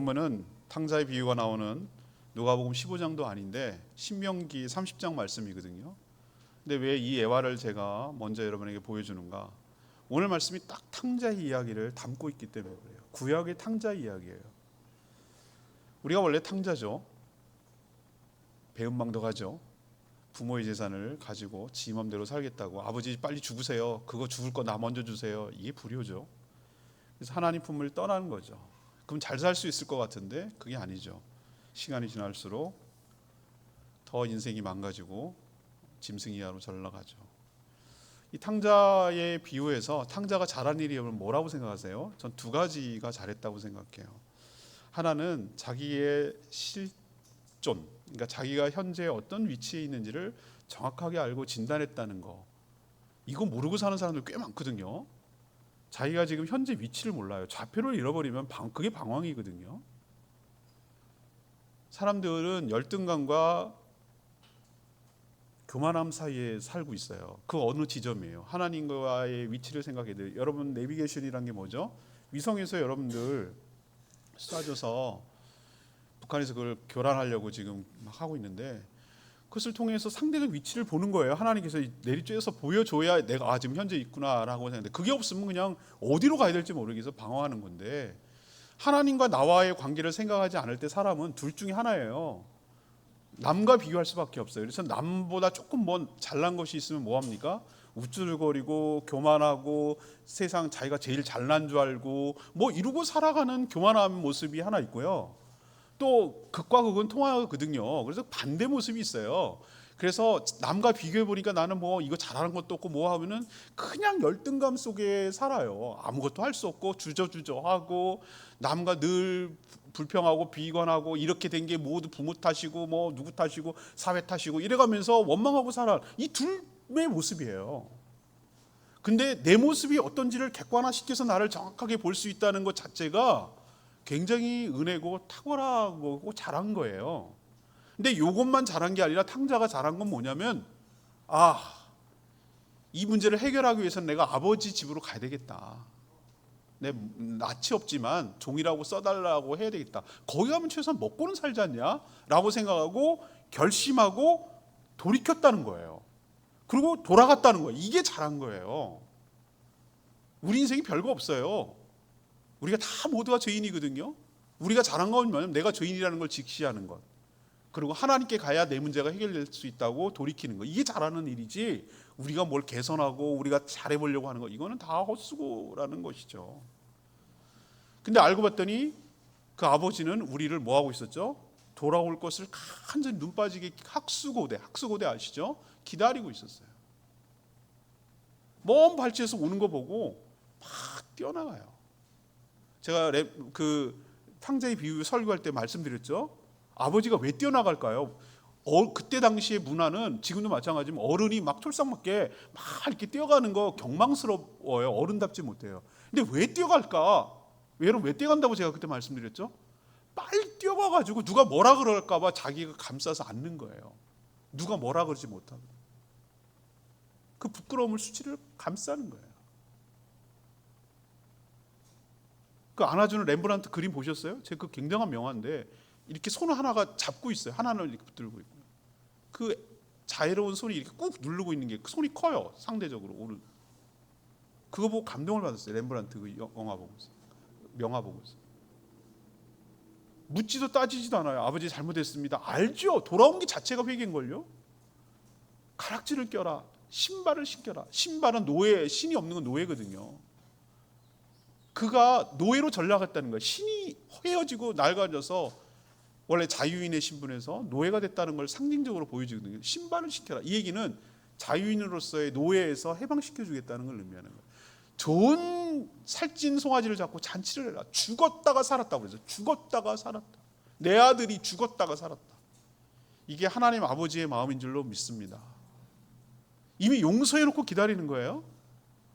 본문은 탕자의 비유가 나오는 누가복음 15장도 아닌데 신명기 30장 말씀이거든요. 근데 왜 이 예화를 제가 먼저 여러분에게 보여주는가? 오늘 말씀이 딱 탕자의 이야기를 담고 있기 때문에 그래요. 구약의 탕자의 이야기예요. 우리가 원래 탕자죠. 배은망덕 하죠. 부모의 재산을 가지고 지 맘대로 살겠다고, 아버지 빨리 죽으세요, 그거 죽을 거 나 먼저 주세요, 이게 불효죠. 그래서 하나님 품을 떠나는 거죠. 그럼 잘 살 수 있을 것 같은데 그게 아니죠. 시간이 지날수록 더 인생이 망가지고 짐승 이하로 전락하죠. 이 탕자의 비유에서 탕자가 잘한 일이 뭐라고 생각하세요? 전 두 가지가 잘했다고 생각해요. 하나는 자기의 실존, 그러니까 자기가 현재 어떤 위치에 있는지를 정확하게 알고 진단했다는 거. 이거 모르고 사는 사람들 꽤 많거든요. 자기가 지금 현재 위치를 몰라요. 좌표를 잃어버리면 그게 방황이거든요. 사람들은 열등감과 교만함 사이에 살고 있어요. 그 어느 지점이에요. 하나님과의 위치를 생각해야 돼요. 여러분, 내비게이션이란 게 뭐죠? 위성에서 여러분들 쏴줘서 북한에서 그걸 교란하려고 지금 막 하고 있는데, 그것을 통해서 상대적 위치를 보는 거예요. 하나님께서 내리쬐서 보여줘야 내가 지금 현재 있구나라고 생각하는데, 그게 없으면 그냥 어디로 가야 될지 모르겠어 방황하는 건데, 하나님과 나와의 관계를 생각하지 않을 때 사람은 둘 중에 하나예요. 남과 비교할 수밖에 없어요. 그래서 남보다 조금 잘난 것이 있으면 뭐합니까? 우쭐거리고 교만하고 세상 자기가 제일 잘난 줄 알고 이러고 살아가는 교만한 모습이 하나 있고요. 또 극과 극은 통하거든요. 그래서 반대 모습이 있어요. 그래서 남과 비교해 보니까 나는 이거 잘하는 것도 없고 하면은 그냥 열등감 속에 살아요. 아무것도 할 수 없고 주저주저하고 남과 늘 불평하고 비관하고, 이렇게 된 게 모두 부모 탓이고 누구 탓이고 사회 탓이고 이래가면서 원망하고 살아. 이 둘의 모습이에요. 근데 내 모습이 어떤지를 객관화시켜서 나를 정확하게 볼 수 있다는 것 자체가 굉장히 은혜고 탁월하고 잘한 거예요. 근데 이것만 잘한 게 아니라 탕자가 잘한 건 뭐냐면, 이 문제를 해결하기 위해서는 내가 아버지 집으로 가야 되겠다. 내 낯이 없지만 종이라고 써달라고 해야 되겠다. 거기 가면 최소한 먹고는 살지 않냐? 라고 생각하고 결심하고 돌이켰다는 거예요. 그리고 돌아갔다는 거예요. 이게 잘한 거예요. 우리 인생이 별거 없어요. 우리가 다 모두가 죄인이거든요. 우리가 잘한 건 뭐냐면 내가 죄인이라는 걸 직시하는 것, 그리고 하나님께 가야 내 문제가 해결될 수 있다고 돌이키는 것, 이게 잘하는 일이지 우리가 뭘 개선하고 우리가 잘해보려고 하는 것, 이거는 다 헛수고라는 것이죠. 근데 알고 봤더니 그 아버지는 우리를 뭐하고 있었죠? 돌아올 것을 간절히 눈 빠지게 학수고대 아시죠? 기다리고 있었어요. 먼 발치에서 오는 거 보고 막 뛰어나가요. 제가 그 탕자의 비유 설교할 때 말씀드렸죠. 아버지가 왜 뛰어나갈까요? 그때 당시의 문화는 지금도 마찬가지지만 어른이 막 촐싹맞게 막 이렇게 뛰어가는 거 경망스러워요. 어른답지 못해요. 근데 왜 뛰어갈까? 여러분, 왜 뛰어간다고 제가 그때 말씀드렸죠? 빨리 뛰어가가지고 누가 뭐라 그럴까봐 자기가 감싸서 앉는 거예요. 누가 뭐라 그러지 못하고 그 부끄러움을, 수치를 감싸는 거예요. 그 안아주는 렘브란트 그림 보셨어요? 제가 그 굉장한 명화인데 이렇게 손을 하나가 잡고 있어요. 하나는 이렇게 붙들고 있고, 그 자애로운 손이 이렇게 꾹 누르고 있는 게 손이 커요. 상대적으로 오른. 그거 보고 감동을 받았어요. 렘브란트 그 영화 보고서, 명화 보고서. 묻지도 따지지도 않아요. 아버지 잘못했습니다. 알죠. 돌아온 게 자체가 회개인걸요. 가락지를 껴라, 신발을 신겨라. 신발은 노예, 신이 없는 건 노예거든요. 그가 노예로 전락했다는 거예요. 신이 헤어지고 낡아져서 원래 자유인의 신분에서 노예가 됐다는 걸 상징적으로 보여주거든요. 신발을 신겨라. 이 얘기는 자유인으로서의 노예에서 해방시켜 주겠다는 걸 의미하는 거예요. 좋은 살찐 송아지를 잡고 잔치를 해라. 죽었다가 살았다고 그래서 죽었다가 살았다. 내 아들이 죽었다가 살았다. 이게 하나님 아버지의 마음인 줄로 믿습니다. 이미 용서해놓고 기다리는 거예요.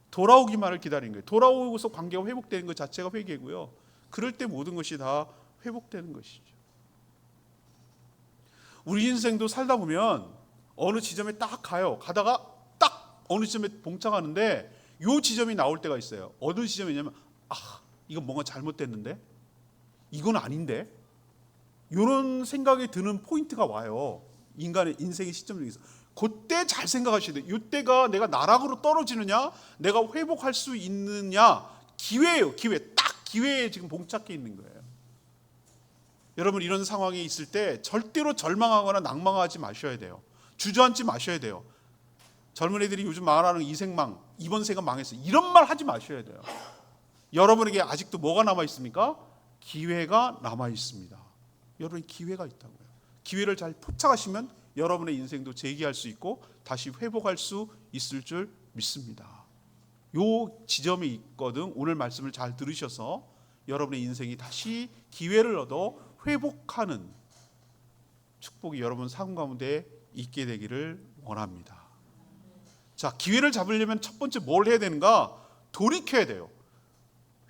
돌아오기만을 기다리는 거예요. 돌아오고서 관계가 회복되는 것 자체가 회개고요. 그럴 때 모든 것이 다 회복되는 것이죠. 우리 인생도 살다 보면 어느 지점에 딱 가요. 가다가 딱 어느 지점에 봉착하는데 이 지점이 나올 때가 있어요. 어느 지점이냐면 이건 뭔가 잘못됐는데, 이건 아닌데? 이런 생각이 드는 포인트가 와요. 인간의 인생의 시점 중에서. 그때 잘 생각하셔야 돼요. 이때가 내가 나락으로 떨어지느냐, 내가 회복할 수 있느냐, 기회예요. 기회. 딱 기회에 지금 봉착해 있는 거예요. 여러분, 이런 상황에 있을 때 절대로 절망하거나 낭망하지 마셔야 돼요. 주저앉지 마셔야 돼요. 젊은 애들이 요즘 말하는 이생망, 이번 생은 망했어, 이런 말 하지 마셔야 돼요. 여러분에게 아직도 뭐가 남아 있습니까? 기회가 남아 있습니다. 여러분이 기회가 있다고요. 기회를 잘 포착하시면 여러분의 인생도 재기할 수 있고 다시 회복할 수 있을 줄 믿습니다. 요 지점이 있거든. 오늘 말씀을 잘 들으셔서 여러분의 인생이 다시 기회를 얻어 회복하는 축복이 여러분 삶 가운데 있게 되기를 원합니다. 자, 기회를 잡으려면 첫 번째 뭘 해야 되는가? 돌이켜야 돼요.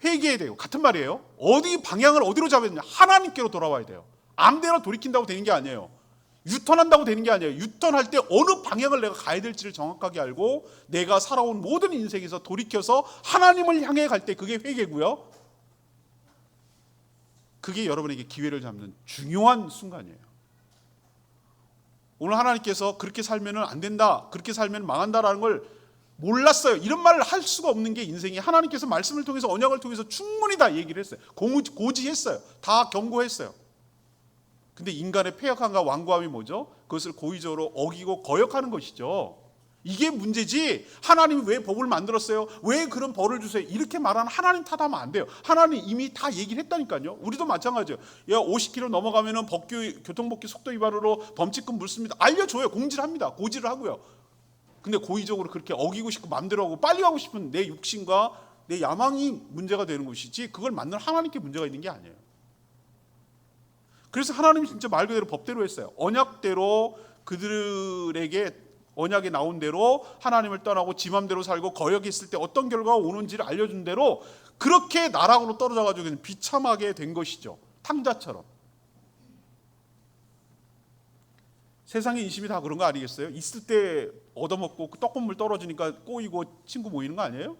회개해야 돼요. 같은 말이에요. 어디 방향을 어디로 잡아야 되냐? 하나님께로 돌아와야 돼요. 아무데나 돌이킨다고 되는 게 아니에요. 유턴한다고 되는 게 아니에요. 유턴할 때 어느 방향을 내가 가야 될지를 정확하게 알고 내가 살아온 모든 인생에서 돌이켜서 하나님을 향해 갈 때 그게 회개고요. 그게 여러분에게 기회를 잡는 중요한 순간이에요. 오늘 하나님께서 그렇게 살면 안 된다, 그렇게 살면 망한다라는 걸 몰랐어요. 이런 말을 할 수가 없는 게 인생이, 하나님께서 말씀을 통해서 언약을 통해서 충분히 다 얘기를 했어요. 고지했어요. 다 경고했어요. 근데 인간의 폐역함과 완고함이 뭐죠? 그것을 고의적으로 어기고 거역하는 것이죠. 이게 문제지, 하나님이 왜 법을 만들었어요? 왜 그런 벌을 주세요? 이렇게 말하는 하나님 탓하면 안 돼요. 하나님 이미 다 얘기를 했다니까요. 우리도 마찬가지예요. 야, 50km 넘어가면 교통법규 속도 위반으로 범칙금 물습니다. 알려줘요. 공지를 합니다. 고지를 하고요. 근데 고의적으로 그렇게 어기고 싶고 마음대로 하고 빨리 가고 싶은 내 육신과 내 야망이 문제가 되는 것이지, 그걸 만든 하나님께 문제가 있는 게 아니에요. 그래서 하나님이 진짜 말 그대로 법대로 했어요. 언약대로 그들에게, 언약에 나온 대로 하나님을 떠나고 지 맘대로 살고 거역했을 때 어떤 결과가 오는지를 알려준 대로 그렇게 나락으로 떨어져가지고 비참하게 된 것이죠. 탕자처럼. 세상의 인심이 다 그런 거 아니겠어요? 있을 때 얻어먹고 떡국물 떨어지니까 꼬이고 친구 모이는 거 아니에요?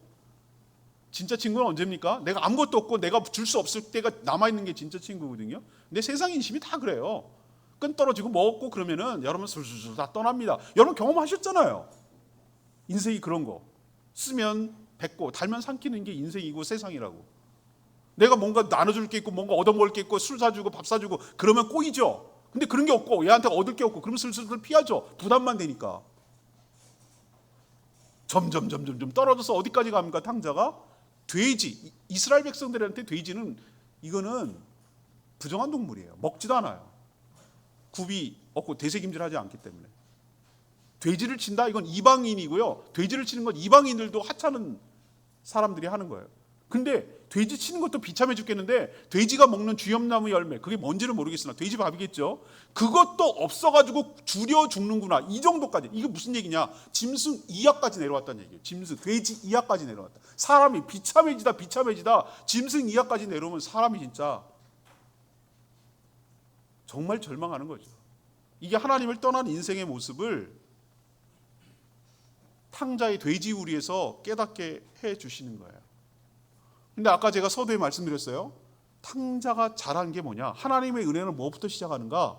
진짜 친구는 언제입니까? 내가 아무것도 없고 내가 줄 수 없을 때가 남아있는 게 진짜 친구거든요. 근데 세상의 인심이 다 그래요. 끈 떨어지고 먹었고 그러면은 여러분 술술술 다 떠납니다. 여러분 경험하셨잖아요. 인생이 그런 거. 쓰면 뱉고 달면 삼키는 게 인생이고 세상이라고. 내가 뭔가 나눠줄 게 있고 뭔가 얻어먹을 게 있고 술 사주고 밥 사주고 그러면 꼬이죠. 근데 그런 게 없고 얘한테 얻을 게 없고 그러면 슬슬 피하죠. 부담만 되니까. 점점 떨어져서 어디까지 갑니까? 탕자가 돼지. 이스라엘 백성들한테 돼지는 이거는 부정한 동물이에요. 먹지도 않아요. 굽이 없고 되새김질하지 않기 때문에. 돼지를 친다? 이건 이방인이고요. 돼지를 치는 건 이방인들도 하찮은 사람들이 하는 거예요. 근데 돼지 치는 것도 비참해 죽겠는데 돼지가 먹는 쥐염나무 열매, 그게 뭔지는 모르겠으나 돼지 밥이겠죠. 그것도 없어가지고 줄여 죽는구나. 이 정도까지. 이게 무슨 얘기냐? 짐승 이하까지 내려왔다는 얘기예요. 짐승, 돼지 이하까지 내려왔다. 사람이 비참해지다 짐승 이하까지 내려오면 사람이 진짜 정말 절망하는 거죠. 이게 하나님을 떠난 인생의 모습을 탕자의 돼지우리에서 깨닫게 해 주시는 거예요. 근데 아까 제가 서두에 말씀드렸어요. 탕자가 잘한 게 뭐냐? 하나님의 은혜는 뭐부터 시작하는가?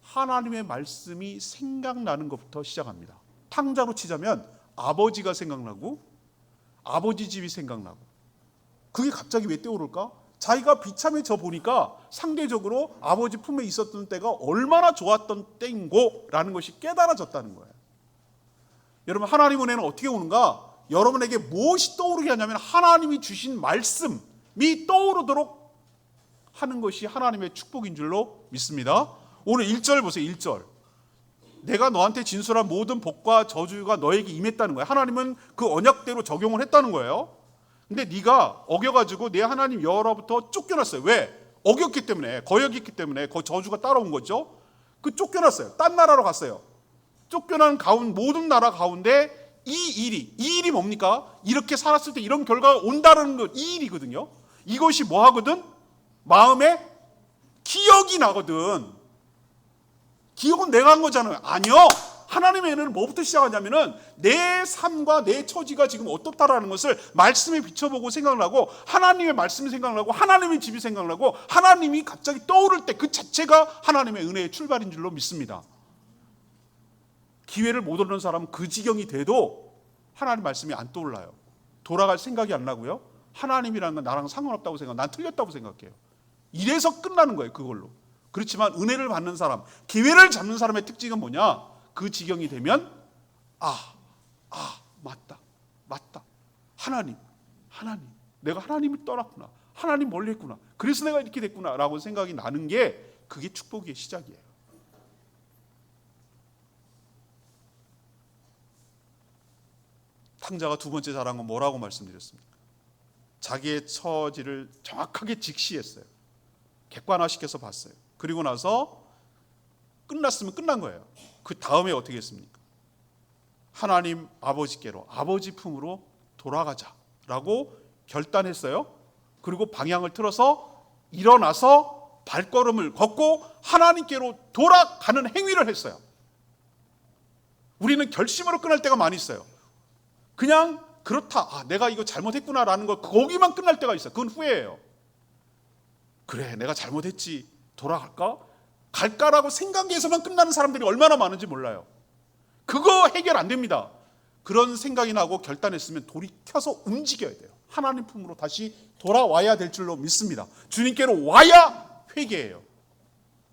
하나님의 말씀이 생각나는 것부터 시작합니다. 탕자로 치자면 아버지가 생각나고 아버지 집이 생각나고. 그게 갑자기 왜 떠오를까? 자기가 비참해져 보니까 상대적으로 아버지 품에 있었던 때가 얼마나 좋았던 때인고라는 것이 깨달아졌다는 거예요. 여러분, 하나님 은혜는 어떻게 오는가? 여러분에게 무엇이 떠오르게 하냐면 하나님이 주신 말씀이 떠오르도록 하는 것이 하나님의 축복인 줄로 믿습니다. 오늘 1절 보세요. 1절. 내가 너한테 진술한 모든 복과 저주가 너에게 임했다는 거예요. 하나님은 그 언약대로 적용을 했다는 거예요. 근데 네가 어겨가지고 내 하나님 여호와로부터 쫓겨났어요. 왜? 어겼기 때문에, 거역했기 때문에 그 저주가 따라온 거죠. 그 쫓겨났어요. 딴 나라로 갔어요. 쫓겨난 모든 나라 가운데 이 일이 뭡니까? 이렇게 살았을 때 이런 결과가 온다는 것, 이 일이거든요. 이것이 뭐 하거든? 마음에 기억이 나거든. 기억은 내가 한 거잖아요. 아니요. 하나님의 은혜는 뭐부터 시작하냐면은 내 삶과 내 처지가 지금 어떻다라는 것을 말씀에 비춰보고 생각을 하고, 하나님의 말씀이 생각을 하고, 하나님의 집이 생각을 하고, 하나님이 갑자기 떠오를 때 그 자체가 하나님의 은혜의 출발인 줄로 믿습니다. 기회를 못 얻는 사람은 그 지경이 돼도 하나님 말씀이 안 떠올라요. 돌아갈 생각이 안 나고요. 하나님이라는 건 나랑 상관없다고 생각, 난 틀렸다고 생각해요. 이래서 끝나는 거예요, 그걸로. 그렇지만 은혜를 받는 사람, 기회를 잡는 사람의 특징은 뭐냐? 그 지경이 되면 맞다. 하나님, 내가 하나님을 떠났구나. 하나님 멀리 했구나. 그래서 내가 이렇게 됐구나 라고 생각이 나는 게, 그게 축복의 시작이에요. 탕자가 두 번째 잘한 건 뭐라고 말씀드렸습니까? 자기의 처지를 정확하게 직시했어요. 객관화시켜서 봤어요. 그리고 나서 끝났으면 끝난 거예요. 그 다음에 어떻게 했습니까? 하나님 아버지께로, 아버지 품으로 돌아가자라고 결단했어요. 그리고 방향을 틀어서 일어나서 발걸음을 걷고 하나님께로 돌아가는 행위를 했어요. 우리는 결심으로 끝날 때가 많이 있어요. 그냥 그렇다, 내가 이거 잘못했구나라는 거, 거기만 끝날 때가 있어요. 그건 후회예요. 그래, 내가 잘못했지, 돌아갈까? 갈까라고 생각해서만 끝나는 사람들이 얼마나 많은지 몰라요. 그거 해결 안 됩니다. 그런 생각이 나고 결단했으면 돌이켜서 움직여야 돼요. 하나님 품으로 다시 돌아와야 될 줄로 믿습니다. 주님께로 와야 회개예요.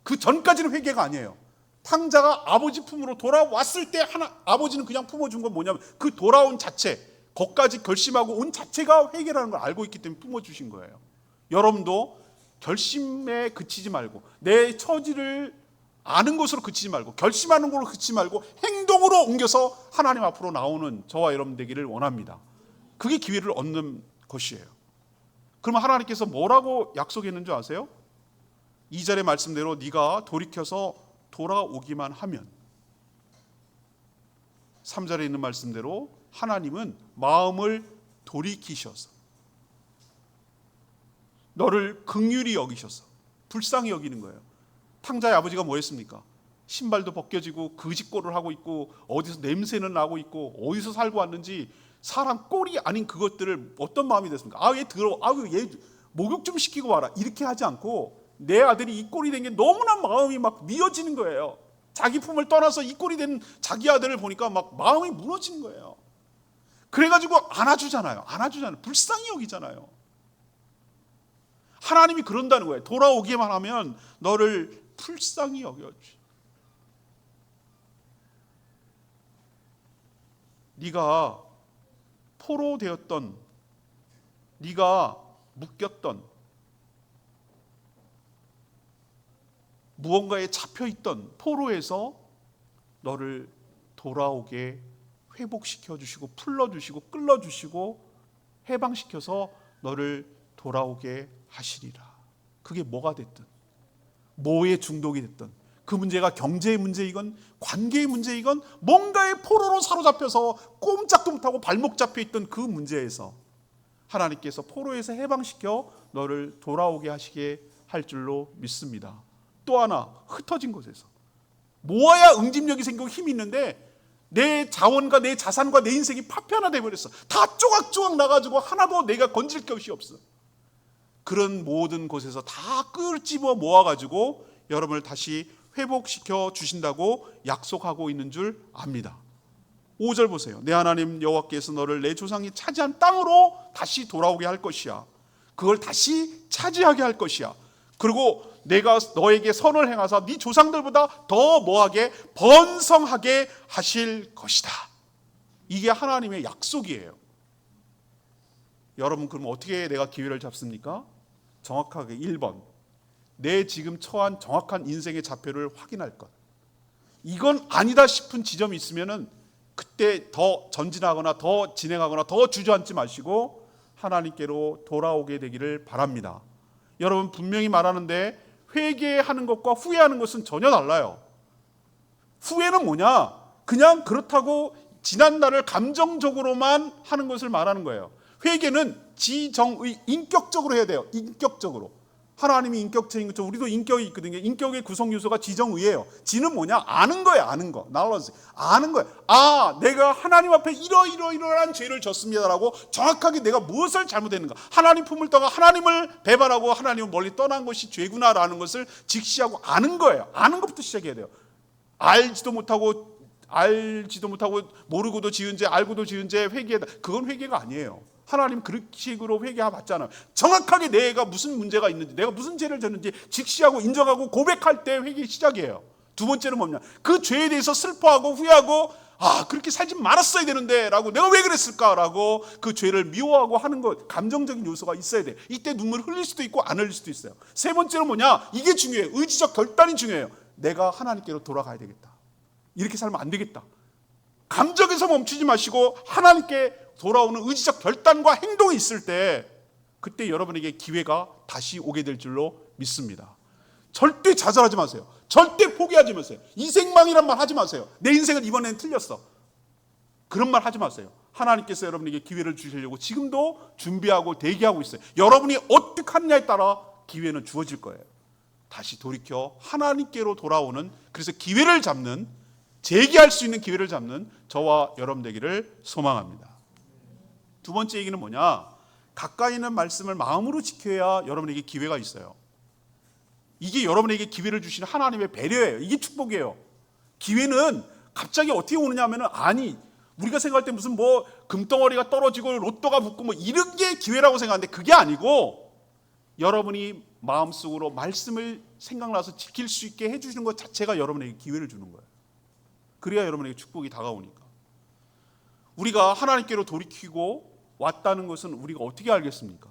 그 전까지는 회개가 아니에요. 탕자가 아버지 품으로 돌아왔을 때 아버지는 그냥 품어준 건 뭐냐면, 그 돌아온 자체, 거기까지 결심하고 온 자체가 회개라는 걸 알고 있기 때문에 품어주신 거예요. 여러분도 결심에 그치지 말고, 내 처지를 아는 것으로 그치지 말고, 결심하는 걸로 그치지 말고 행동으로 옮겨서 하나님 앞으로 나오는 저와 여러분 되기를 원합니다. 그게 기회를 얻는 것이에요. 그러면 하나님께서 뭐라고 약속했는 줄 아세요? 2절의 말씀대로 네가 돌이켜서 돌아오기만 하면, 3절에 있는 말씀대로 하나님은 마음을 돌이키셔서 너를 긍휼히 여기셔서 불쌍히 여기는 거예요. 탕자의 아버지가 뭐 했습니까? 신발도 벗겨지고 거짓골을 하고 있고 어디서 냄새는 나고 있고 어디서 살고 왔는지 사람 꼴이 아닌 그것들을 어떤 마음이 됐습니까? 얘 더러워, 얘 목욕 좀 시키고 와라, 이렇게 하지 않고 내 아들이 이 꼴이 된 게 너무나 마음이 막 미어지는 거예요. 자기 품을 떠나서 이 꼴이 된 자기 아들을 보니까 막 마음이 무너지는 거예요. 그래가지고 안아주잖아요. 불쌍히 여기잖아요. 하나님이 그런다는 거예요. 돌아오기만 하면 너를 불쌍히 여겨주시. 네가 포로되었던, 네가 묶였던, 무언가에 잡혀있던 포로에서 너를 돌아오게 회복시켜 주시고 풀러주시고 끌어주시고 해방시켜서 너를 돌아오게 하시리라. 그게 뭐가 됐든, 뭐에 중독이 됐든, 그 문제가 경제의 문제이건 관계의 문제이건 뭔가의 포로로 사로잡혀서 꼼짝도 못하고 발목 잡혀있던 그 문제에서 하나님께서 포로에서 해방시켜 너를 돌아오게 하시게 할 줄로 믿습니다. 또 하나, 흩어진 곳에서 모아야 응집력이 생기고 힘이 있는데 내 자원과 내 자산과 내 인생이 파편화 되어버렸어. 다 조각조각 나가지고 하나도 내가 건질 것이 없어. 그런 모든 곳에서 다 끄집어 모아가지고 여러분을 다시 회복시켜 주신다고 약속하고 있는 줄 압니다. 5절 보세요. 내 하나님 여호와께서 너를 내 조상이 차지한 땅으로 다시 돌아오게 할 것이야. 그걸 다시 차지하게 할 것이야. 그리고 내가 너에게 선을 행하사 네 조상들보다 더 뭐하게 번성하게 하실 것이다. 이게 하나님의 약속이에요. 여러분, 그럼 어떻게 내가 기회를 잡습니까? 정확하게 1번, 내 지금 처한 정확한 인생의 좌표를 확인할 것. 이건 아니다 싶은 지점이 있으면은 그때 더 전진하거나 더 진행하거나 더 주저앉지 마시고 하나님께로 돌아오게 되기를 바랍니다. 여러분, 분명히 말하는데 회개하는 것과 후회하는 것은 전혀 달라요. 후회는 뭐냐? 그냥 그렇다고 지난날을 감정적으로만 하는 것을 말하는 거예요. 회개는 지정의, 인격적으로 해야 돼요. 인격적으로. 하나님이 인격체인 것처럼 우리도 인격이 있거든요. 인격의 구성 요소가 지정의예요. 지는 뭐냐? 아는 거예요. 아는 거. knowledge. 아는 거예요. 아, 내가 하나님 앞에 이러이러한 죄를 졌습니다라고 정확하게 내가 무엇을 잘못했는가. 하나님 품을 떠나 하나님을 배반하고 하나님을 멀리 떠난 것이 죄구나라는 것을 직시하고 아는 거예요. 아는 것부터 시작해야 돼요. 알지도 못하고 모르고도 지은 죄, 알고도 지은 죄 회개다. 그건 회개가 아니에요. 하나님 그런 식으로 회개받잖아요. 정확하게 내가 무슨 문제가 있는지, 내가 무슨 죄를 졌는지 직시하고 인정하고 고백할 때 회개 시작이에요. 두 번째는 뭐냐? 그 죄에 대해서 슬퍼하고 후회하고 그렇게 살지 말았어야 되는데 라고 내가 왜 그랬을까라고 그 죄를 미워하고 하는 것, 감정적인 요소가 있어야 돼. 이때 눈물 흘릴 수도 있고 안 흘릴 수도 있어요. 세 번째는 뭐냐? 이게 중요해요. 의지적 결단이 중요해요. 내가 하나님께로 돌아가야 되겠다. 이렇게 살면 안 되겠다. 감정에서 멈추지 마시고 하나님께 돌아오는 의지적 결단과 행동이 있을 때 그때 여러분에게 기회가 다시 오게 될 줄로 믿습니다. 절대 좌절하지 마세요. 절대 포기하지 마세요. 이생망이란 말 하지 마세요. 내 인생은 이번에는 틀렸어. 그런 말 하지 마세요. 하나님께서 여러분에게 기회를 주시려고 지금도 준비하고 대기하고 있어요. 여러분이 어떻게 하느냐에 따라 기회는 주어질 거예요. 다시 돌이켜 하나님께로 돌아오는, 그래서 기회를 잡는, 재기할 수 있는 기회를 잡는 저와 여러분 되기를 소망합니다. 두 번째 얘기는 뭐냐? 가까이 있는 말씀을 마음으로 지켜야 여러분에게 기회가 있어요. 이게 여러분에게 기회를 주시는 하나님의 배려예요. 이게 축복이에요. 기회는 갑자기 어떻게 오느냐 하면은, 우리가 생각할 때 무슨 금덩어리가 떨어지고 로또가 붙고 이런 게 기회라고 생각하는데 그게 아니고, 여러분이 마음속으로 말씀을 생각나서 지킬 수 있게 해주시는 것 자체가 여러분에게 기회를 주는 거예요. 그래야 여러분에게 축복이 다가오니까. 우리가 하나님께로 돌이키고 왔다는 것은 우리가 어떻게 알겠습니까?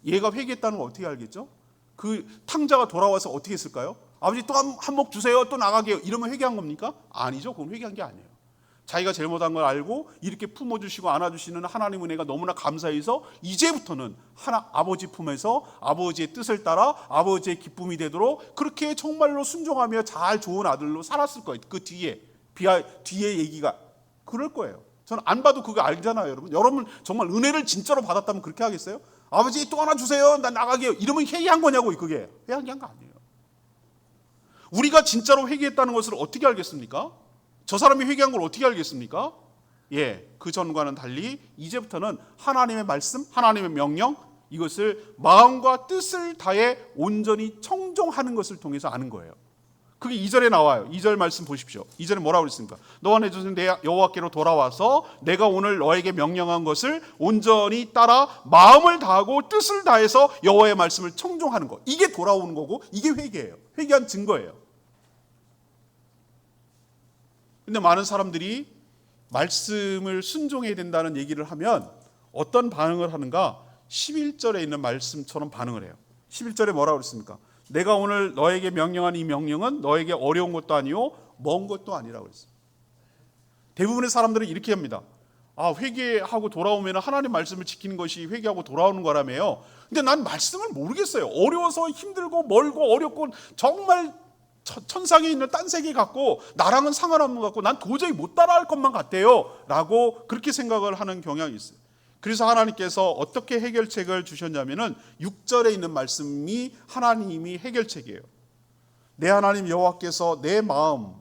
얘가 회개했다는 걸 어떻게 알겠죠? 그 탕자가 돌아와서 어떻게 했을까요? 아버지 또 한 몫 주세요, 또 나가게요, 이러면 회개한 겁니까? 아니죠. 그건 회개한 게 아니에요. 자기가 잘못한 걸 알고 이렇게 품어주시고 안아주시는 하나님 은혜가 너무나 감사해서 이제부터는 아버지 품에서 아버지의 뜻을 따라 아버지의 기쁨이 되도록 그렇게 정말로 순종하며 잘 좋은 아들로 살았을 거예요. 그 뒤에 얘기가 그럴 거예요. 저는 안 봐도 그거 알잖아요. 여러분 정말 은혜를 진짜로 받았다면 그렇게 하겠어요? 아버지 또 하나 주세요, 나 나가게요, 이러면 회개한 거냐고. 그게 회개한 거 아니에요. 우리가 진짜로 회개했다는 것을 어떻게 알겠습니까? 저 사람이 회개한 걸 어떻게 알겠습니까? 그 전과는 달리 이제부터는 하나님의 말씀, 하나님의 명령, 이것을 마음과 뜻을 다해 온전히 청종하는 것을 통해서 아는 거예요. 그게 2절에 나와요. 2절 말씀 보십시오. 2절에 뭐라고 그랬습니까? 너와 내 조상 내 여호와께로 돌아와서 내가 오늘 너에게 명령한 것을 온전히 따라 마음을 다하고 뜻을 다해서 여호와의 말씀을 청종하는 것. 이게 돌아오는 거고 이게 회개예요. 회개한 증거예요. 근데 많은 사람들이 말씀을 순종해야 된다는 얘기를 하면 어떤 반응을 하는가? 11절에 있는 말씀처럼 반응을 해요. 11절에 뭐라고 그랬습니까? 내가 오늘 너에게 명령한 이 명령은 너에게 어려운 것도 아니요 먼 것도 아니라고 그랬어요. 대부분의 사람들은 이렇게 합니다. 회개하고 돌아오면 하나님 말씀을 지키는 것이 회개하고 돌아오는 거라며요. 근데 난 말씀을 모르겠어요. 어려워서 힘들고 멀고 어렵고 정말 천상에 있는 딴 세계 같고 나랑은 상관없는 것 같고 난 도저히 못 따라할 것만 같아요 라고 그렇게 생각을 하는 경향이 있어요. 그래서 하나님께서 어떻게 해결책을 주셨냐면은 6절에 있는 말씀이 하나님이 해결책이에요. 내 하나님 여호와께서 내 마음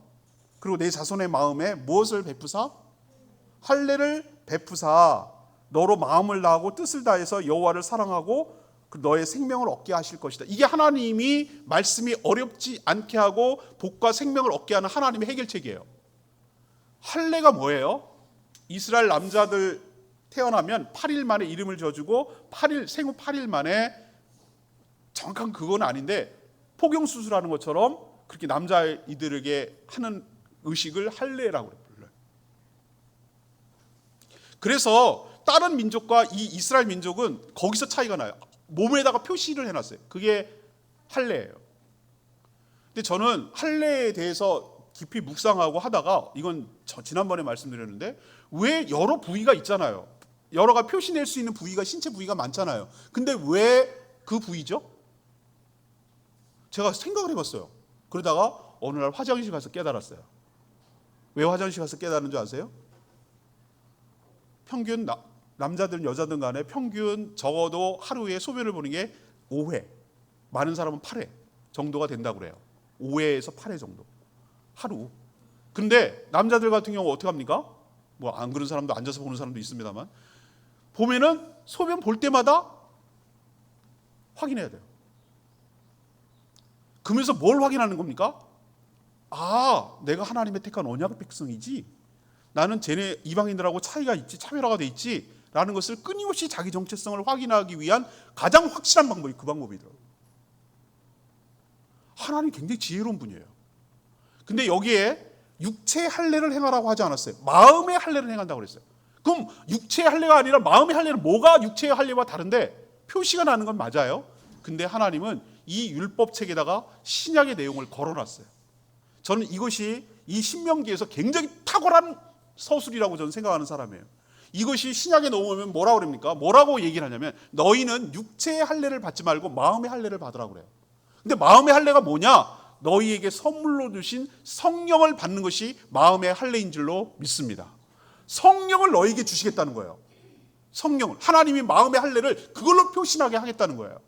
그리고 내 자손의 마음에 무엇을 베푸사? 할례를 베푸사 너로 마음을 다하고 뜻을 다해서 여호와를 사랑하고 너의 생명을 얻게 하실 것이다. 이게 하나님이 말씀이 어렵지 않게 하고 복과 생명을 얻게 하는 하나님의 해결책이에요. 할례가 뭐예요? 이스라엘 남자들 태어나면 8일 만에 이름을 져주고 생후 8일 만에, 정확한 그건 아닌데 포경수술하는 것처럼 그렇게 남자아이들에게 하는 의식을 할례라고 불러요. 그래서 다른 민족과 이 이스라엘 민족은 거기서 차이가 나요. 몸에다가 표시를 해놨어요. 그게 할례예요. 근데 저는 할례에 대해서 깊이 묵상하고 하다가, 이건 지난번에 말씀드렸는데, 왜 여러 부위가 있잖아요. 여러가 표시낼 수 있는 부위가, 신체 부위가 많잖아요. 근데 왜 그 부위죠? 제가 생각을 해봤어요. 그러다가 어느 날 화장실 가서 깨달았어요. 왜 화장실 가서 깨달은 줄 아세요? 평균 남자든 여자든 간에 평균 적어도 하루에 소변을 보는 게 5회. 많은 사람은 8회 정도가 된다고 그래요. 5회에서 8회 정도 하루. 근데 남자들 같은 경우 어떻게 합니까? 뭐 안 그런 사람도 앉아서 보는 사람도 있습니다만 보면은 소변 볼 때마다 확인해야 돼요. 그러면서 뭘 확인하는 겁니까? 아, 내가 하나님의 택한 언약 백성이지. 나는 쟤네 이방인들하고 차이가 있지, 차별화가 돼 있지 라는 것을 끊임없이 자기 정체성을 확인하기 위한 가장 확실한 방법이 그 방법이더라고요. 하나님 굉장히 지혜로운 분이에요. 근데 여기에 육체의 할례를 행하라고 하지 않았어요. 마음의 할례를 행한다고 그랬어요. 그럼 육체의 할례가 아니라 마음의 할례는 뭐가 육체의 할례와 다른데? 표시가 나는 건 맞아요. 근데 하나님은 이 율법책에다가 신약의 내용을 걸어놨어요. 저는 이것이 이 신명기에서 굉장히 탁월한 서술이라고 저는 생각하는 사람이에요. 이것이 신약에 넣으면 뭐라고 그럽니까? 뭐라고 얘기를 하냐면 너희는 육체의 할례를 받지 말고 마음의 할례를 받으라고 그래요. 근데 마음의 할례가 뭐냐? 너희에게 선물로 주신 성령을 받는 것이 마음의 할례인 줄로 믿습니다. 성령을 너희에게 주시겠다는 거예요. 성령을. 하나님이 마음의 할례를 그걸로 표시나게 하겠다는 거예요.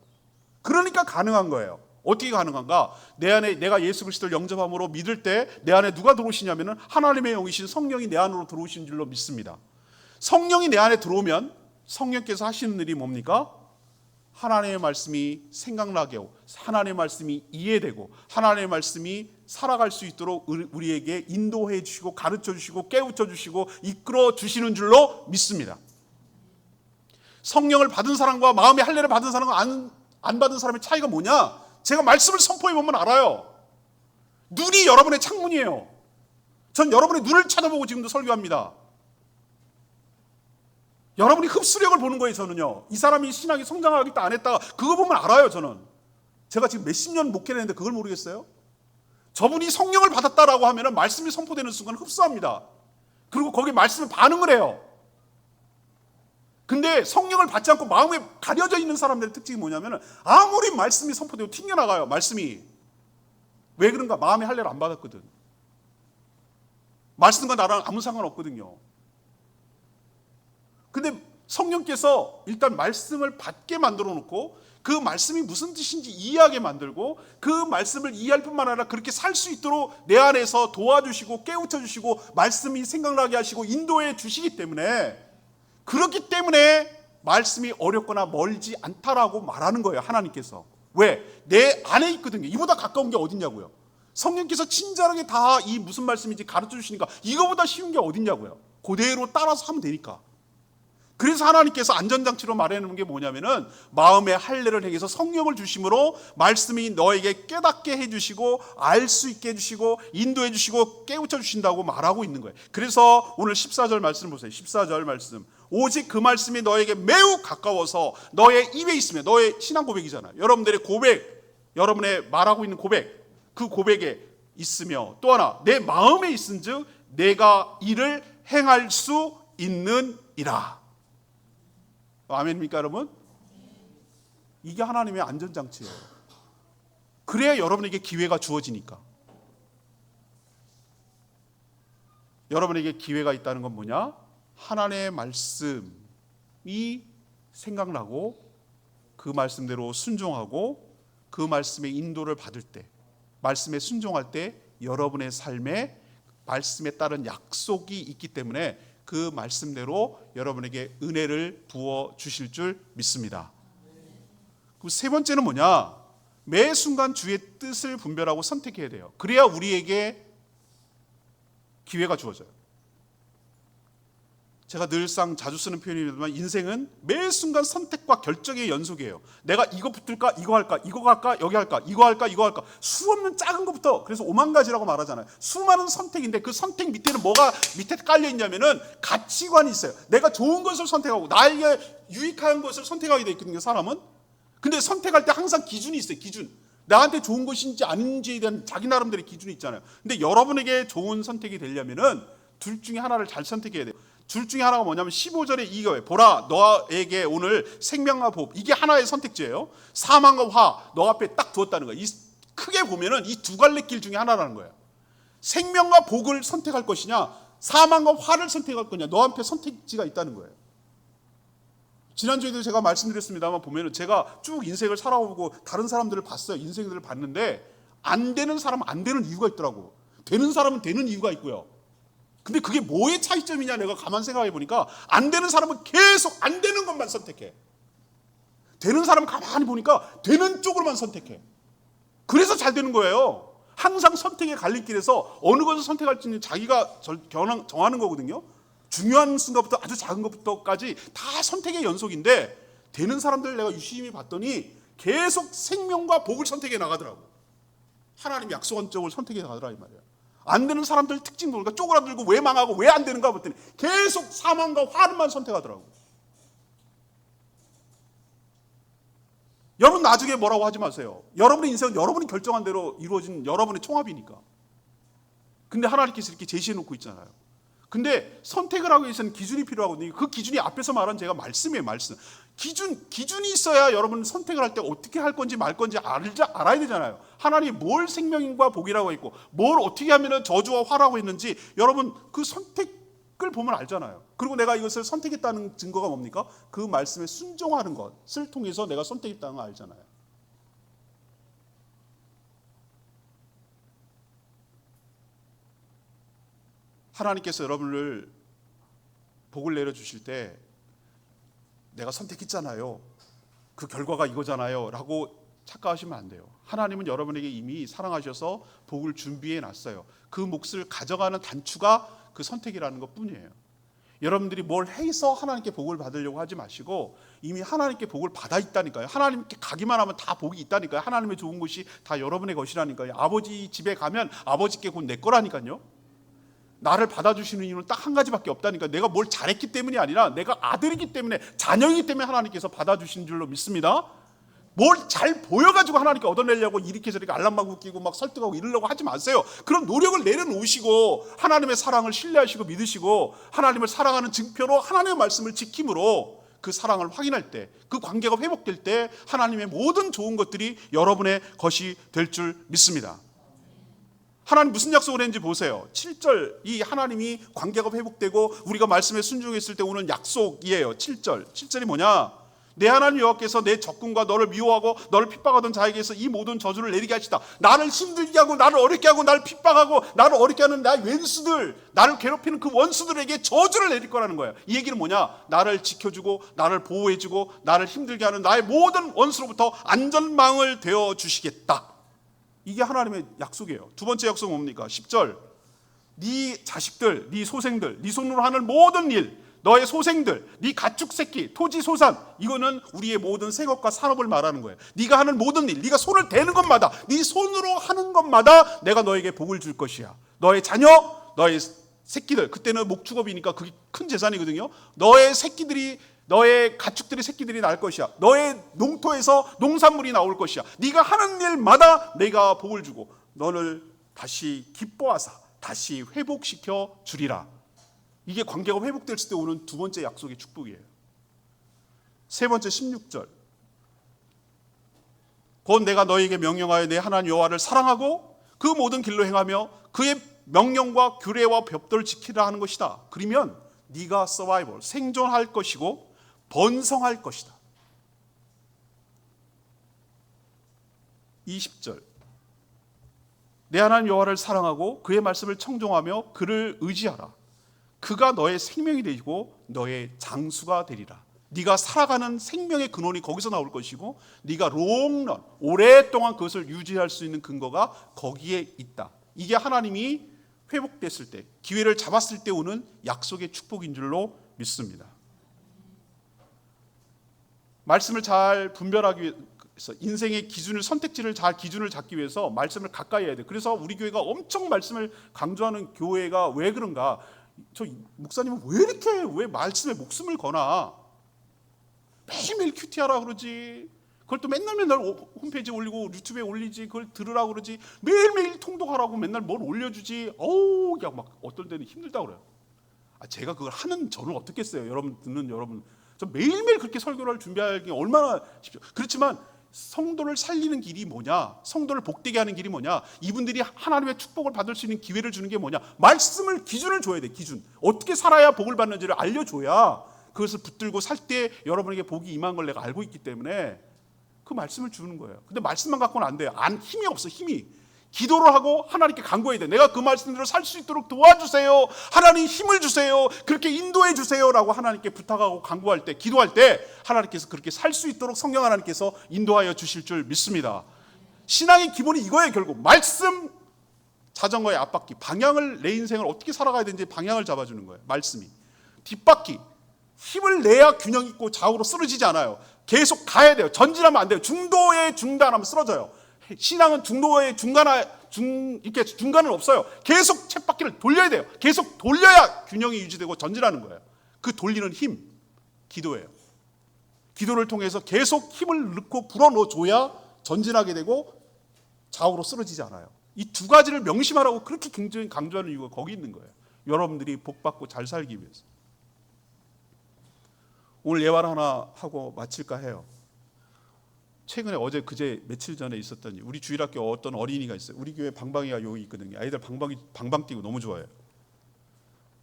그러니까 가능한 거예요. 어떻게 가능한가? 내 안에 내가 예수 그리스도를 영접함으로 믿을 때 내 안에 누가 들어오시냐면은 하나님의 영이신 성령이 내 안으로 들어오신 줄로 믿습니다. 성령이 내 안에 들어오면 성령께서 하시는 일이 뭡니까? 하나님의 말씀이 생각나게 하고 하나님의 말씀이 이해되고 하나님의 말씀이 살아갈 수 있도록 우리에게 인도해 주시고 가르쳐 주시고 깨우쳐 주시고 이끌어 주시는 줄로 믿습니다. 성령을 받은 사람과 마음의 할례를 받은 사람과 안 받은 사람의 차이가 뭐냐? 제가 말씀을 선포해 보면 알아요. 눈이 여러분의 창문이에요. 전 여러분의 눈을 찾아보고 지금도 설교합니다. 여러분이 흡수력을 보는 거예요. 저는요. 이 사람이 신앙이 성장하겠다 안 했다 그거 보면 알아요. 저는. 제가 지금 몇십 년 목회를 했는데 그걸 모르겠어요? 저분이 성령을 받았다라고 하면 말씀이 선포되는 순간 흡수합니다. 그리고 거기에 말씀에 반응을 해요. 근데 성령을 받지 않고 마음에 가려져 있는 사람들의 특징이 뭐냐면 아무리 말씀이 선포되고 튕겨나가요. 말씀이. 왜 그런가? 마음의 할례를 안 받았거든. 말씀과 나랑 아무 상관없거든요. 근데 성령께서 일단 말씀을 받게 만들어 놓고 그 말씀이 무슨 뜻인지 이해하게 만들고 그 말씀을 이해할 뿐만 아니라 그렇게 살 수 있도록 내 안에서 도와주시고 깨우쳐 주시고 말씀이 생각나게 하시고 인도해 주시기 때문에 그렇기 때문에 말씀이 어렵거나 멀지 않다라고 말하는 거예요. 하나님께서. 왜? 내 안에 있거든요. 이보다 가까운 게 어딨냐고요. 성령께서 친절하게 다 이 무슨 말씀인지 가르쳐 주시니까 이거보다 쉬운 게 어딨냐고요. 그대로 따라서 하면 되니까. 그래서 하나님께서 안전장치로 말해놓은 게 뭐냐면은 마음의 할례를 행해서 성령을 주심으로 말씀이 너에게 깨닫게 해주시고 알 수 있게 해주시고 인도해 주시고 깨우쳐 주신다고 말하고 있는 거예요. 그래서 오늘 14절 말씀 보세요. 14절 말씀. 오직 그 말씀이 너에게 매우 가까워서 너의 입에 있으며 너의 신앙 고백이잖아요. 여러분들의 고백, 여러분의 말하고 있는 고백, 그 고백에 있으며 또 하나 내 마음에 있은즉 내가 이를 행할 수 있느니라. 아멘입니까 여러분? 이게 하나님의 안전장치예요. 그래야 여러분에게 기회가 주어지니까. 여러분에게 기회가 있다는 건 뭐냐? 하나님의 말씀이 생각나고 그 말씀대로 순종하고 그 말씀의 인도를 받을 때, 말씀에 순종할 때 여러분의 삶에 말씀에 따른 약속이 있기 때문에 그 말씀대로 여러분에게 은혜를 부어 주실 줄 믿습니다. 그 세 번째는 뭐냐? 매 순간 주의 뜻을 분별하고 선택해야 돼요. 그래야 우리에게 기회가 주어져요. 제가 늘상 자주 쓰는 표현이지만 인생은 매 순간 선택과 결정의 연속이에요. 내가 이거 붙을까? 이거 할까? 이거 갈까? 여기 할까? 이거 할까? 이거 할까? 수없는 작은 것부터 그래서 5만 가지라고 말하잖아요. 수많은 선택인데 그 선택 밑에는 뭐가 밑에 깔려 있냐면은 가치관이 있어요. 내가 좋은 것을 선택하고 나에게 유익한 것을 선택하게 돼 있거든요. 사람은. 근데 선택할 때 항상 기준이 있어요. 기준. 나한테 좋은 것인지 아닌지에 대한 자기 나름대로의 기준이 있잖아요. 근데 여러분에게 좋은 선택이 되려면은 둘 중에 하나를 잘 선택해야 돼요. 둘 중에 하나가 뭐냐면 15절에 이거예요. 보라 너에게 오늘 생명과 복 이게 하나의 선택지예요. 사망과 화 너 앞에 딱 두었다는 거예요. 크게 보면은 이 두 갈래 길 중에 하나라는 거예요. 생명과 복을 선택할 것이냐 사망과 화를 선택할 거냐 너 앞에 선택지가 있다는 거예요. 지난주에도 제가 말씀드렸습니다만 보면은 제가 쭉 인생을 살아오고 다른 사람들을 봤어요. 인생들을 봤는데 안 되는 사람은 안 되는 이유가 있더라고. 되는 사람은 되는 이유가 있고요. 근데 그게 뭐의 차이점이냐 내가 가만 생각해 보니까 안 되는 사람은 계속 안 되는 것만 선택해. 되는 사람은 가만히 보니까 되는 쪽으로만 선택해. 그래서 잘 되는 거예요. 항상 선택의 갈림길에서 어느 것을 선택할지는 자기가 정하는 거거든요. 중요한 순간부터 아주 작은 것부터까지 다 선택의 연속인데 되는 사람들 내가 유심히 봤더니 계속 생명과 복을 선택해 나가더라고. 하나님 약속한 쪽을 선택해 나가더라 이 말이야. 안 되는 사람들 특징 보니까 쪼그라들고 왜 망하고 왜 안 되는가 봤더니 계속 사망과 화를만 선택하더라고. 여러분 나중에 뭐라고 하지 마세요. 여러분의 인생은 여러분이 결정한 대로 이루어진 여러분의 총합이니까. 근데 하나님께서 이렇게 제시해 놓고 있잖아요. 근데 선택을 하기 위해서는 기준이 필요하거든요. 그 기준이 앞에서 말한 제가 말씀이에요. 말씀. 기준이 있어야 여러분 선택을 할 때 어떻게 할 건지 말 건지 알아야 되잖아요. 하나님이 뭘 생명과 복이라고 했고 뭘 어떻게 하면 저주와 화라고 했는지 여러분 그 선택을 보면 알잖아요. 그리고 내가 이것을 선택했다는 증거가 뭡니까? 그 말씀에 순종하는 것을 통해서 내가 선택했다는 걸 알잖아요. 하나님께서 여러분을 복을 내려주실 때 내가 선택했잖아요. 그 결과가 이거잖아요. 라고 착각하시면 안 돼요. 하나님은 여러분에게 이미 사랑하셔서 복을 준비해 놨어요. 그 몫을 가져가는 단추가 그 선택이라는 것 뿐이에요. 여러분들이 뭘 해서 하나님께 복을 받으려고 하지 마시고 이미 하나님께 복을 받아 있다니까요. 하나님께 가기만 하면 다 복이 있다니까요. 하나님의 좋은 것이 다 여러분의 것이라니까요. 아버지 집에 가면 아버지께 곧 내 거라니까요. 나를 받아주시는 이유는 딱 한 가지밖에 없다니까. 내가 뭘 잘했기 때문이 아니라 내가 아들이기 때문에 자녀이기 때문에 하나님께서 받아주신 줄로 믿습니다. 뭘 잘 보여가지고 하나님께 얻어내려고 이렇게 저렇게 알람마구 끼고 막 설득하고 이러려고 하지 마세요. 그런 노력을 내려놓으시고 하나님의 사랑을 신뢰하시고 믿으시고 하나님을 사랑하는 증표로 하나님의 말씀을 지킴으로 그 사랑을 확인할 때 그 관계가 회복될 때 하나님의 모든 좋은 것들이 여러분의 것이 될 줄 믿습니다. 하나님 무슨 약속을 했는지 보세요. 7절 이 하나님이 관계가 회복되고 우리가 말씀에 순종했을 때 오는 약속이에요. 7절이 뭐냐? 내 하나님 여호와께서 내 적군과 너를 미워하고 너를 핍박하던 자에게서 이 모든 저주를 내리게 하시다. 나를 힘들게 하고 나를 어렵게 하고 나를 핍박하고 나를 어렵게 하는 나의 왼수들, 나를 괴롭히는 그 원수들에게 저주를 내릴 거라는 거예요. 이 얘기는 뭐냐? 나를 지켜주고 나를 보호해주고 나를 힘들게 하는 나의 모든 원수로부터 안전망을 되어주시겠다. 이게 하나님의 약속이에요. 두 번째 약속은 뭡니까? 10절 네 자식들, 네 소생들, 네 손으로 하는 모든 일, 너의 소생들, 네 가축 새끼, 토지 소산, 이거는 우리의 모든 생업과 산업을 말하는 거예요. 네가 하는 모든 일, 네가 손을 대는 것마다, 네 손으로 하는 것마다 내가 너에게 복을 줄 것이야. 너의 자녀, 너의 새끼들, 그때는 목축업이니까 그게 큰 재산이거든요. 너의 새끼들이 너의 가축들의 새끼들이 날 것이야. 너의 농토에서 농산물이 나올 것이야. 네가 하는 일마다 내가 복을 주고 너를 다시 기뻐하사 다시 회복시켜 주리라. 이게 관계가 회복됐을 때 오는 두 번째 약속의 축복이에요. 세 번째 16절 곧 내가 너에게 명령하여 내 하나님 여호와를 사랑하고 그 모든 길로 행하며 그의 명령과 규례와 법도를 지키라 하는 것이다. 그러면 네가 서바이벌 생존할 것이고 번성할 것이다. 20절 내 하나님 여호와를 사랑하고 그의 말씀을 청종하며 그를 의지하라. 그가 너의 생명이 되고 너의 장수가 되리라. 네가 살아가는 생명의 근원이 거기서 나올 것이고 네가 롱런 오랫동안 그것을 유지할 수 있는 근거가 거기에 있다. 이게 하나님이 회복됐을 때 기회를 잡았을 때 오는 약속의 축복인 줄로 믿습니다. 말씀을 잘 분별하기 위해서 인생의 기준을 선택지를 잘 기준을 잡기 위해서 말씀을 가까이 해야 돼. 그래서 우리 교회가 엄청 말씀을 강조하는 교회가 왜 그런가? 저 목사님은 왜 말씀에 목숨을 거나? 매일매일 큐티하라 그러지. 그걸 또 맨날 홈페이지에 올리고 유튜브에 올리지. 그걸 들으라고 그러지. 매일매일 통독하라고 맨날 뭘 올려주지. 어우, 야, 막 어떨 때는 힘들다 그래요. 제가 그걸 하는 저는 어떻겠어요? 여러분 듣는 여러분. 저 매일매일 그렇게 설교를 준비하기 얼마나 쉽죠. 그렇지만 성도를 살리는 길이 뭐냐? 성도를 복되게 하는 길이 뭐냐? 이분들이 하나님의 축복을 받을 수 있는 기회를 주는 게 뭐냐? 말씀을 기준을 줘야 돼. 기준. 어떻게 살아야 복을 받는지를 알려줘야 그것을 붙들고 살 때 여러분에게 복이 임한 걸 내가 알고 있기 때문에 그 말씀을 주는 거예요. 근데 말씀만 갖고는 안 돼요. 힘이 없어, 힘이. 기도를 하고 하나님께 간구해야 돼. 내가 그 말씀대로 살 수 있도록 도와주세요. 하나님 힘을 주세요. 그렇게 인도해 주세요라고 하나님께 부탁하고 간구할 때, 기도할 때 하나님께서 그렇게 살 수 있도록 성령 하나님께서 인도하여 주실 줄 믿습니다. 신앙의 기본이 이거예요. 결국 말씀, 자전거의 앞바퀴, 방향을, 내 인생을 어떻게 살아가야 되는지 방향을 잡아주는 거예요. 말씀이. 뒷바퀴, 힘을 내야 균형 있고 좌우로 쓰러지지 않아요. 계속 가야 돼요. 전진하면 안 돼요. 중도에 중단하면 쓰러져요. 신앙은 중도에 이렇게 중간은 없어요. 계속 쳇바퀴를 돌려야 돼요. 계속 돌려야 균형이 유지되고 전진하는 거예요. 그 돌리는 힘, 기도예요. 기도를 통해서 계속 힘을 넣고 불어넣어줘야 전진하게 되고 좌우로 쓰러지지 않아요. 이 두 가지를 명심하라고 그렇게 굉장히 강조하는 이유가 거기 있는 거예요. 여러분들이 복받고 잘 살기 위해서. 오늘 예화를 하나 하고 마칠까 해요. 최근에 어제 그제 며칠 전에 있었던 우리 주일학교 어떤 어린이가 있어요. 우리 교회 방방이가 여기 있거든요. 아이들 방방 뛰고 너무 좋아해요.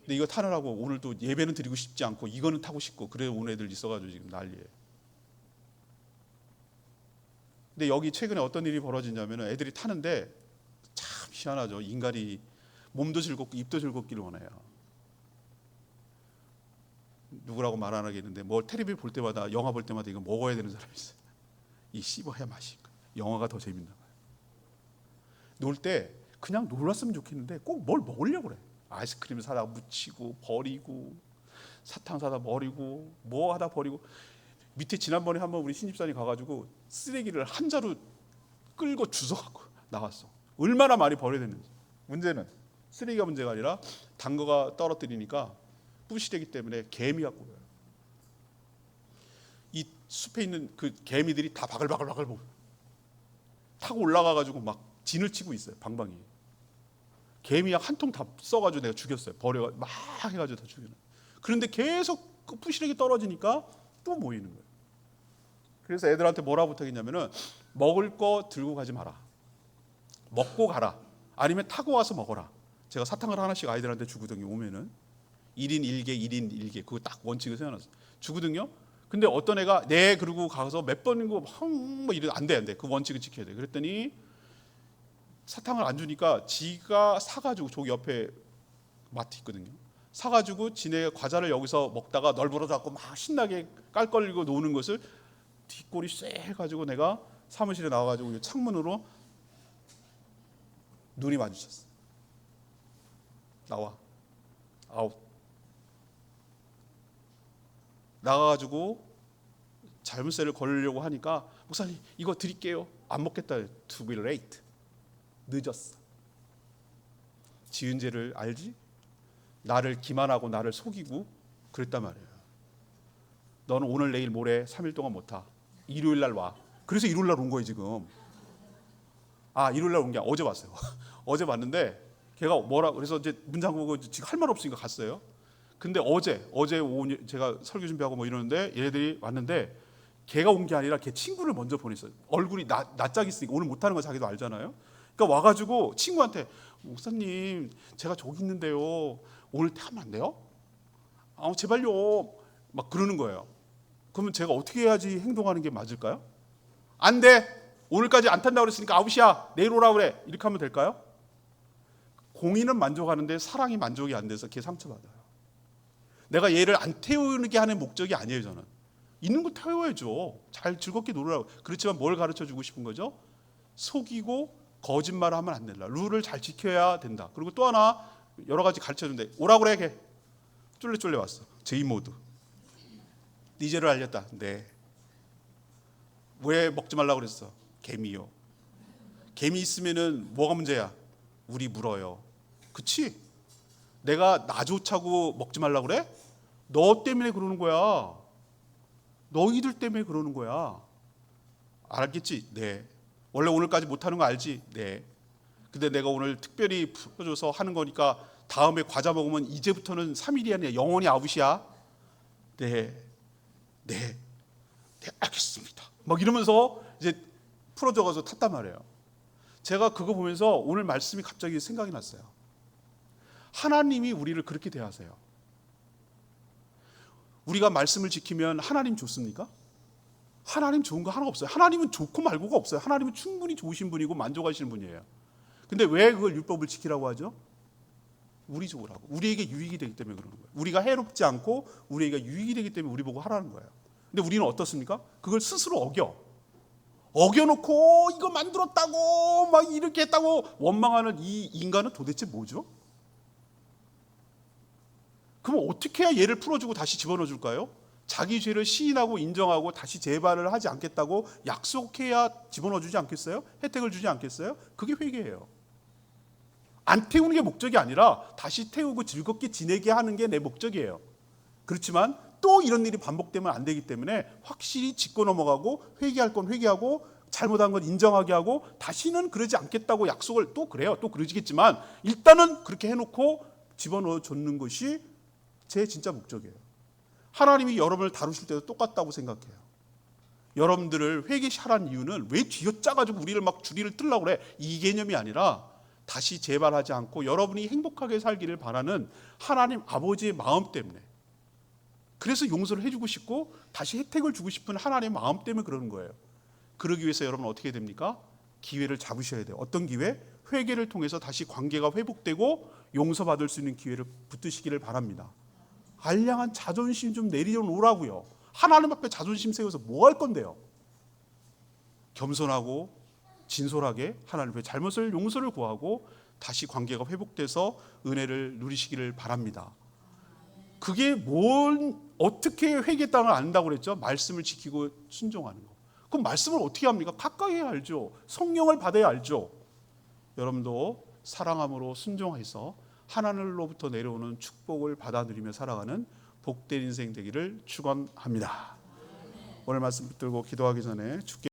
근데 이거 타느라고 오늘도 예배는 드리고 싶지 않고 이거는 타고 싶고 그래 온 애들 있어가지고 지금 난리예요. 근데 여기 최근에 어떤 일이 벌어지냐면 애들이 타는데 참 희한하죠. 인간이 몸도 즐겁고 입도 즐겁기를 원해요. 누구라고 말 안 하겠는데 뭐 텔레비 볼 때마다 영화 볼 때마다 이거 먹어야 되는 사람이 있어요. 이 씹어야 맛이 있고 영화가 더 재밌나 봐요. 놀 때 그냥 놀았으면 좋겠는데 꼭 뭘 먹으려고 그래. 아이스크림 사다 묻히고 버리고 사탕 사다 버리고 뭐 하다 버리고. 밑에 지난번에 한번 우리 신집사님 가가지고 쓰레기를 한 자루 끌고 주워갖고 나왔어. 얼마나 많이 버려야 되는지. 문제는 쓰레기가 문제가 아니라 단 거가 떨어뜨리니까 부시되기 때문에 개미 갖고 그래요. 이 숲에 있는 그 개미들이 다 바글바글 타고 올라가가지고 막 진을 치고 있어요. 방방이. 개미약 한 통 다 써가지고 내가 죽였어요. 버려 막 해가지고 다 죽여요. 그런데 계속 그 부시래기 떨어지니까 또 모이는 거예요. 그래서 애들한테 뭐라고 부탁했냐면은 먹을 거 들고 가지 마라. 먹고 가라. 아니면 타고 와서 먹어라. 제가 사탕을 하나씩 아이들한테 주거든요. 오면은 1인 1개, 1인 1개 그거 딱 원칙을 세워놨어요. 주거든요. 근데 어떤 애가 네 그러고 가서 몇 번이고 뭐 이래 안 돼. 그 원칙을 지켜야 돼. 그랬더니 사탕을 안 주니까 지가 사가지고 저기 옆에 마트 있거든요. 사가지고 지네 과자를 여기서 먹다가 널브러져갖고 막 신나게 깔깔리고 노는 것을 뒷골이 쎄 해가지고 내가 사무실에 나와가지고 창문으로 눈이 마주쳤어. 나와. 아웃. 나가가지고 잘못세를 걸으려고 하니까 목사님 이거 드릴게요. 안 먹겠다. Too be late. 늦었어. 지은 죄를 알지? 나를 기만하고 나를 속이고 그랬단 말이에요. 너는 오늘 내일 모레 3일 동안 못 타. 일요일 날 와. 그래서 일요일 날 온 거예요 지금. 일요일 날 온 게 어제 왔어요. 어제 왔는데 걔가 뭐라 그래서 이제 문 잠그고 지금 할 말 없으니까 갔어요. 근데 어제 오후 제가 설교 준비하고 뭐 이러는데 얘네들이 왔는데 걔가 온 게 아니라 걔 친구를 먼저 보냈어요. 얼굴이 낯짝 있으니까 오늘 못하는 거 자기도 알잖아요. 그러니까 와가지고 친구한테 목사님 제가 저기 있는데요 오늘 타면 안 돼요? 제발요 막 그러는 거예요. 그러면 제가 어떻게 해야지 행동하는 게 맞을까요? 안 돼. 오늘까지 안 탄다고 그랬으니까 아웃이야. 내일 오라 그래. 이렇게 하면 될까요? 공의는 만족하는데 사랑이 만족이 안 돼서 걔 상처받아요. 내가 얘를 안 태우게 하는 목적이 아니에요. 저는 있는 거 태워야죠. 잘 즐겁게 놀으라고. 그렇지만 뭘 가르쳐주고 싶은 거죠? 속이고 거짓말을 하면 안 된다. 룰을 잘 지켜야 된다. 그리고 또 하나 여러 가지 가르쳐주는데 오라 그래 걔. 쫄래 왔어. 제 이모도. 네 죄를 알렸다. 네. 왜 먹지 말라고 그랬어? 개미요. 개미 있으면은 뭐가 문제야? 우리 물어요. 그치? 내가 나 좋자고 먹지 말라고 그래? 너 때문에 그러는 거야. 너희들 때문에 그러는 거야. 알겠지? 네. 원래 오늘까지 못하는 거 알지? 네. 근데 내가 오늘 특별히 풀어줘서 하는 거니까 다음에 과자 먹으면 이제부터는 3일이 아니라 영원히 아웃이야. 네. 알겠습니다. 막 이러면서 이제 풀어줘가지고 탔단 말이에요. 제가 그거 보면서 오늘 말씀이 갑자기 생각이 났어요. 하나님이 우리를 그렇게 대하세요. 우리가 말씀을 지키면 하나님 좋습니까? 하나님 좋은 거 하나 없어요. 하나님은 좋고 말고가 없어요. 하나님은 충분히 좋으신 분이고 만족하시는 분이에요. 근데 왜 그걸 율법을 지키라고 하죠? 우리 좋으라고. 우리에게 유익이 되기 때문에 그러는 거예요. 우리가 해롭지 않고 우리에게 유익이 되기 때문에 우리 보고 하라는 거예요. 근데 우리는 어떻습니까? 그걸 스스로 어겨놓고 이거 만들었다고 막 이렇게 했다고 원망하는 이 인간은 도대체 뭐죠? 그럼 어떻게 해야 얘를 풀어주고 다시 집어넣어 줄까요? 자기 죄를 시인하고 인정하고 다시 재발을 하지 않겠다고 약속해야 집어넣어 주지 않겠어요? 혜택을 주지 않겠어요? 그게 회개예요. 안 태우는 게 목적이 아니라 다시 태우고 즐겁게 지내게 하는 게 내 목적이에요. 그렇지만 또 이런 일이 반복되면 안 되기 때문에 확실히 짚고 넘어가고 회개할 건 회개하고 잘못한 건 인정하게 하고 다시는 그러지 않겠다고 약속을 또 그래요. 또 그러지겠지만 일단은 그렇게 해놓고 집어넣어 줬는 것이 제 진짜 목적이에요. 하나님이 여러분을 다루실 때도 똑같다고 생각해요. 여러분들을 회개하라는 이유는 왜 쥐어짜가지고 우리를 막 주리를 뜨려고 그래? 이 개념이 아니라 다시 재발하지 않고 여러분이 행복하게 살기를 바라는 하나님 아버지의 마음 때문에, 그래서 용서를 해주고 싶고 다시 혜택을 주고 싶은 하나님의 마음 때문에 그러는 거예요. 그러기 위해서 여러분 어떻게 됩니까? 기회를 잡으셔야 돼요. 어떤 기회? 회개를 통해서 다시 관계가 회복되고 용서받을 수 있는 기회를 붙드시기를 바랍니다. 알량한 자존심 좀 내려놓으라고요. 하나님 앞에 자존심 세워서 뭐 할 건데요? 겸손하고 진솔하게 하나님 앞에 잘못을 용서를 구하고 다시 관계가 회복돼서 은혜를 누리시기를 바랍니다. 그게 어떻게 회개했다는 걸 안다고 그랬죠? 말씀을 지키고 순종하는 거. 그럼 말씀을 어떻게 합니까? 가까이 해야 알죠. 성령을 받아야 알죠. 여러분도 사랑함으로 순종해서 하나님으로부터 내려오는 축복을 받아 누리며 살아가는 복된 인생 되기를 축원합니다. 오늘 말씀 붙들고 기도하기 전에 주께